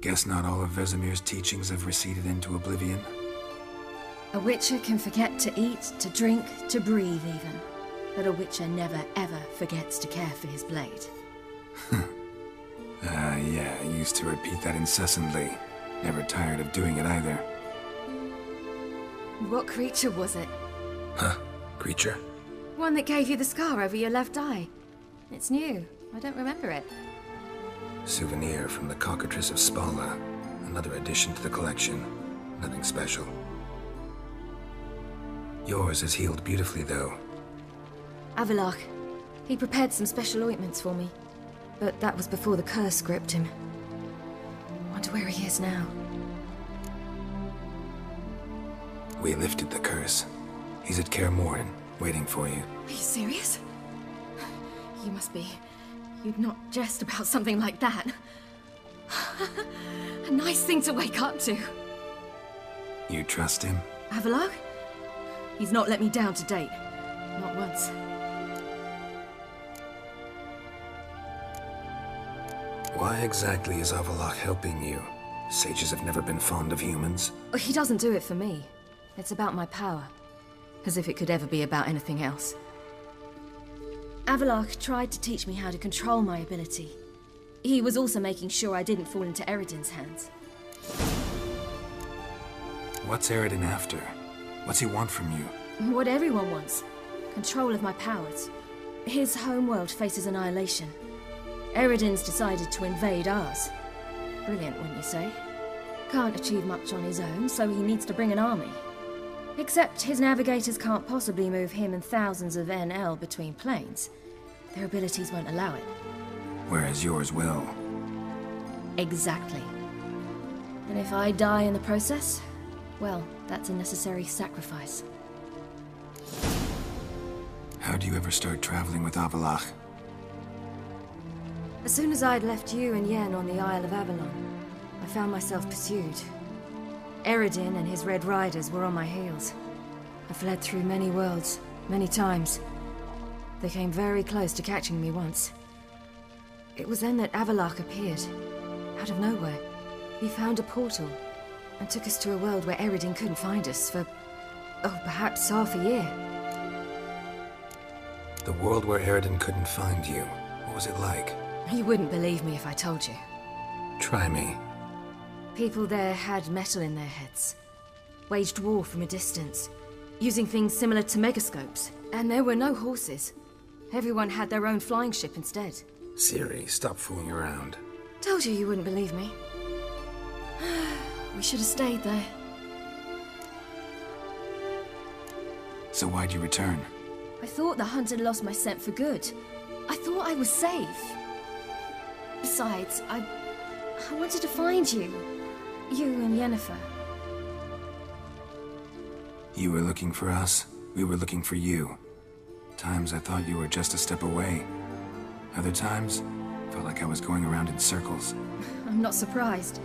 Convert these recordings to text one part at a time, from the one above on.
Guess not all of Vesemir's teachings have receded into oblivion. A witcher can forget to eat, to drink, to breathe even. But a witcher never ever forgets to care for his blade. Yeah, I used to repeat that incessantly. Never tired of doing it either. What creature was it? Huh? Creature? One that gave you the scar over your left eye. It's new. I don't remember it. Souvenir from the Cockatrice of Spala. Another addition to the collection. Nothing special. Yours is healed beautifully, though. Avallac'h. He prepared some special ointments for me. But that was before the curse gripped him. Wonder where he is now. We lifted the curse. He's at Kaer Morhen, waiting for you. Are you serious? You must be. You'd not jest about something like that. A nice thing to wake up to. You trust him? Avallac'h? He's not let me down to date. Not once. Why exactly is Avallac'h helping you? Sages have never been fond of humans. He doesn't do it for me. It's about my power. As if it could ever be about anything else. Avallac'h tried to teach me how to control my ability. He was also making sure I didn't fall into Eredin's hands. What's Eredin after? What's he want from you? What everyone wants. Control of my powers. His homeworld faces annihilation. Eredin's decided to invade ours. Brilliant, wouldn't you say? Can't achieve much on his own, so he needs to bring an army. Except his navigators can't possibly move him and thousands of NL between planes. Their abilities won't allow it. Whereas yours will. Exactly. And if I die in the process, well, that's a necessary sacrifice. How do you ever start traveling with Avallac'h? As soon as I'd left you and Yen on the Isle of Avalon, I found myself pursued. Eredin and his Red Riders were on my heels. I fled through many worlds, many times. They came very close to catching me once. It was then that Avallac'h appeared, out of nowhere. He found a portal, and took us to a world where Eredin couldn't find us for, perhaps half a year. The world where Eredin couldn't find you, what was it like? You wouldn't believe me if I told you. Try me. People there had metal in their heads. Waged war from a distance, using things similar to megascopes. And there were no horses. Everyone had their own flying ship instead. Ciri, stop fooling around. Told you you wouldn't believe me. We should have stayed there. So why'd you return? I thought the hunt had lost my scent for good. I thought I was safe. Besides, I wanted to find you. You and Yennefer. You were looking for us, we were looking for you. Times I thought you were just a step away. Other times, felt like I was going around in circles. I'm not surprised.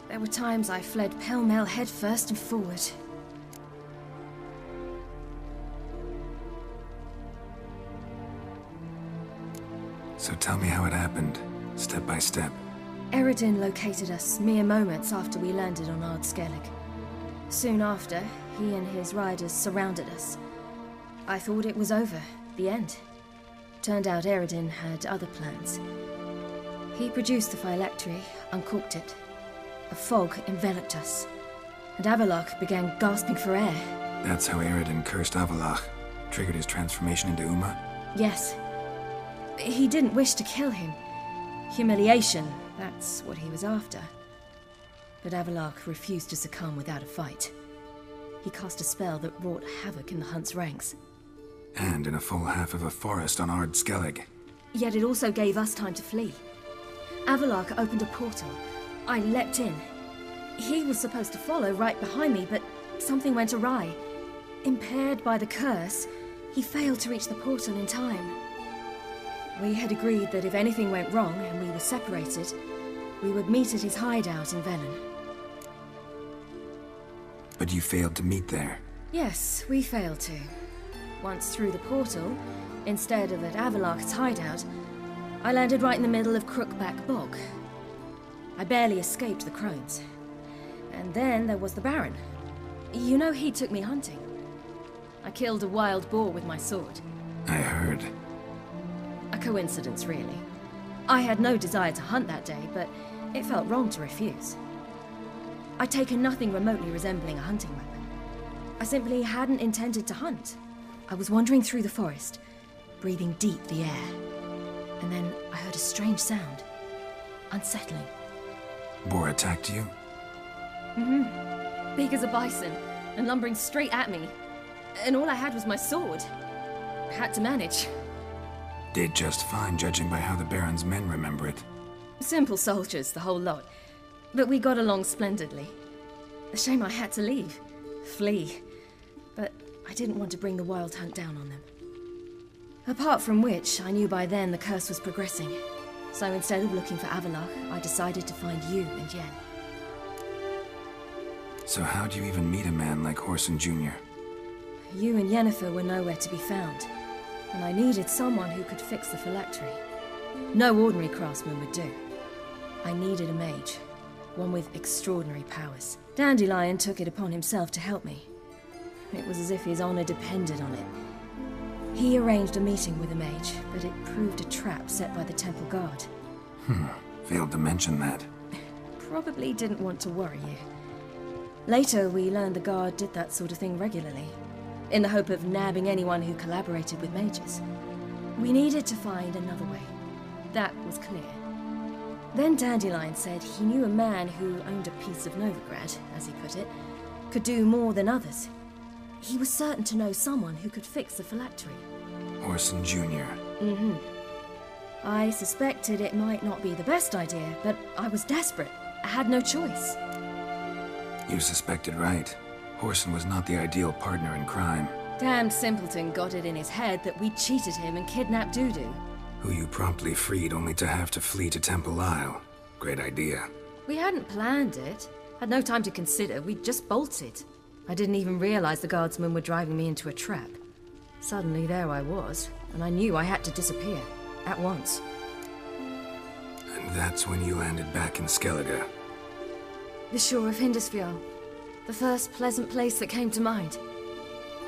There were times I fled pell-mell headfirst and forward. So tell me how it happened, step by step. Eredin located us mere moments after we landed on Ard Skellig. Soon after, he and his riders surrounded us. I thought it was over, the end. Turned out Eredin had other plans. He produced the phylactery, uncorked it. A fog enveloped us, and Avallac'h began gasping for air. That's how Eredin cursed Avallac'h, triggered his transformation into Uma? Yes. He didn't wish to kill him. Humiliation, that's what he was after. But Avallac'h refused to succumb without a fight. He cast a spell that wrought havoc in the hunt's ranks. And in a full half of a forest on Ard Skellig. Yet it also gave us time to flee. Avallac'h opened a portal. I leapt in. He was supposed to follow right behind me, but something went awry. Impaired by the curse, he failed to reach the portal in time. We had agreed that if anything went wrong and we were separated, we would meet at his hideout in Velen. But you failed to meet there. Yes, we failed to. Once through the portal, instead of at Avallac'h's hideout, I landed right in the middle of Crookback Bog. I barely escaped the crones. And then there was the Baron. You know, he took me hunting. I killed a wild boar with my sword. I heard. A coincidence, really. I had no desire to hunt that day, but it felt wrong to refuse. I'd taken nothing remotely resembling a hunting weapon. I simply hadn't intended to hunt. I was wandering through the forest, breathing deep the air. And then I heard a strange sound. Unsettling. Boar attacked you? Mm-hmm. Big as a bison, and lumbering straight at me. And all I had was my sword. I had to manage. Did just fine, judging by how the Baron's men remember it. Simple soldiers, the whole lot. But we got along splendidly. A shame I had to leave. Flee. But I didn't want to bring the wild hunt down on them. Apart from which, I knew by then the curse was progressing. So instead of looking for Avallac'h, I decided to find you and Yen. So how'd you even meet a man like Whoreson Jr.? You and Yennefer were nowhere to be found, and I needed someone who could fix the phylactery. No ordinary craftsman would do. I needed a mage, one with extraordinary powers. Dandelion took it upon himself to help me. It was as if his honor depended on it. He arranged a meeting with a mage, but it proved a trap set by the temple guard. Failed to mention that. Probably didn't want to worry you. Later, we learned the guard did that sort of thing regularly, in the hope of nabbing anyone who collaborated with mages. We needed to find another way. That was clear. Then Dandelion said he knew a man who owned a piece of Novigrad, as he put it, could do more than others. He was certain to know someone who could fix the phylactery. Whoreson Jr. Mm-hmm. I suspected it might not be the best idea, but I was desperate. I had no choice. You suspected right. Whoreson was not the ideal partner in crime. Damned simpleton got it in his head that we'd cheated him and kidnapped Dudu. Who you promptly freed only to have to flee to Temple Isle. Great idea. We hadn't planned it. Had no time to consider, we just bolted. I didn't even realize the guardsmen were driving me into a trap. Suddenly there I was, and I knew I had to disappear. At once. And that's when you landed back in Skellige. The shore of Hindisfjall. The first pleasant place that came to mind.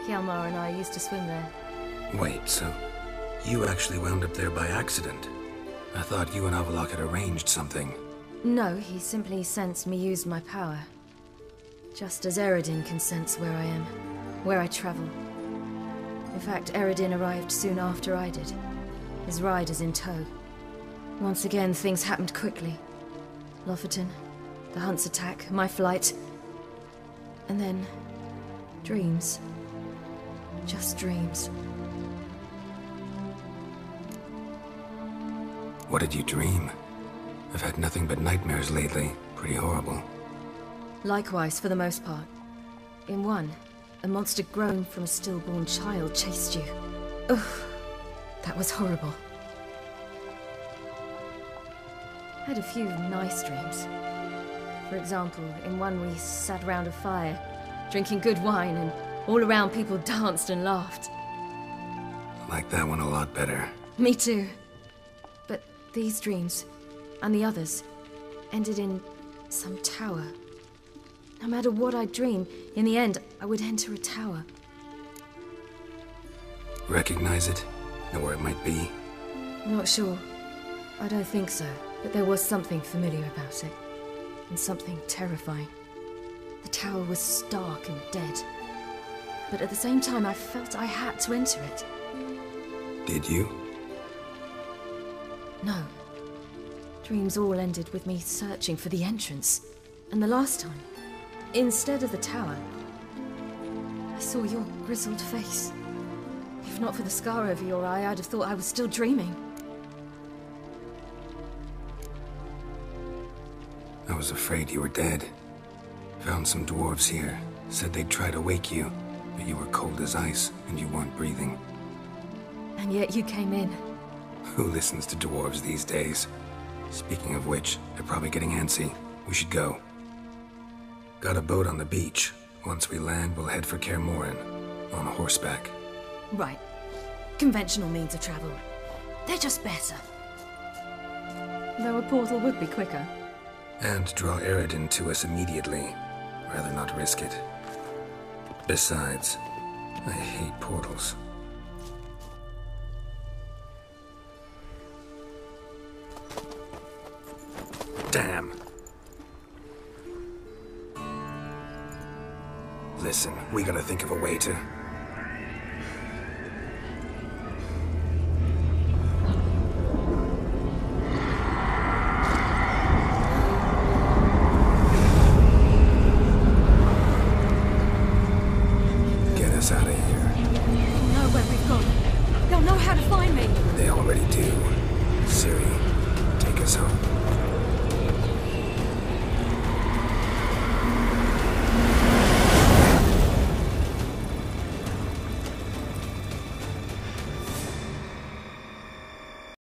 Hjalmar and I used to swim there. Wait, so you actually wound up there by accident? I thought you and Avallac'h had arranged something. No, he simply sensed me used my power. Just as Eredin can sense where I am, where I travel. In fact, Eredin arrived soon after I did. His riders in tow. Once again, things happened quickly. Lofoten, the hunt's attack, my flight. And then, dreams. Just dreams. What did you dream? I've had nothing but nightmares lately. Pretty horrible. Likewise, for the most part. In one, a monster grown from a stillborn child chased you. Ugh, that was horrible. I had a few nice dreams. For example, in one we sat around a fire, drinking good wine, and all around people danced and laughed. Like that one a lot better. Me too. But these dreams, and the others, ended in some tower. No matter what I dream, in the end, I would enter a tower. Recognize it? Know where it might be? Not sure. I don't think so. But there was something familiar about it. And something terrifying. The tower was stark and dead. But at the same time, I felt I had to enter it. Did you? No. Dreams all ended with me searching for the entrance. And the last time, instead of the tower, I saw your grizzled face. If not for the scar over your eye, I'd have thought I was still dreaming. I was afraid you were dead. Found some dwarves here. Said they'd try to wake you, but you were cold as ice and you weren't breathing. And yet you came in. Who listens to dwarves these days? Speaking of which, they're probably getting antsy. We should go. Got a boat on the beach. Once we land, we'll head for Kaer Morhen, on horseback. Right. Conventional means of travel. They're just better. Though a portal would be quicker. And draw Eredin to us immediately. Rather not risk it. Besides, I hate portals. Damn. Listen, we gotta think of a way to... get us out of here. They'll know where we've gone. They'll know how to find me. They already do.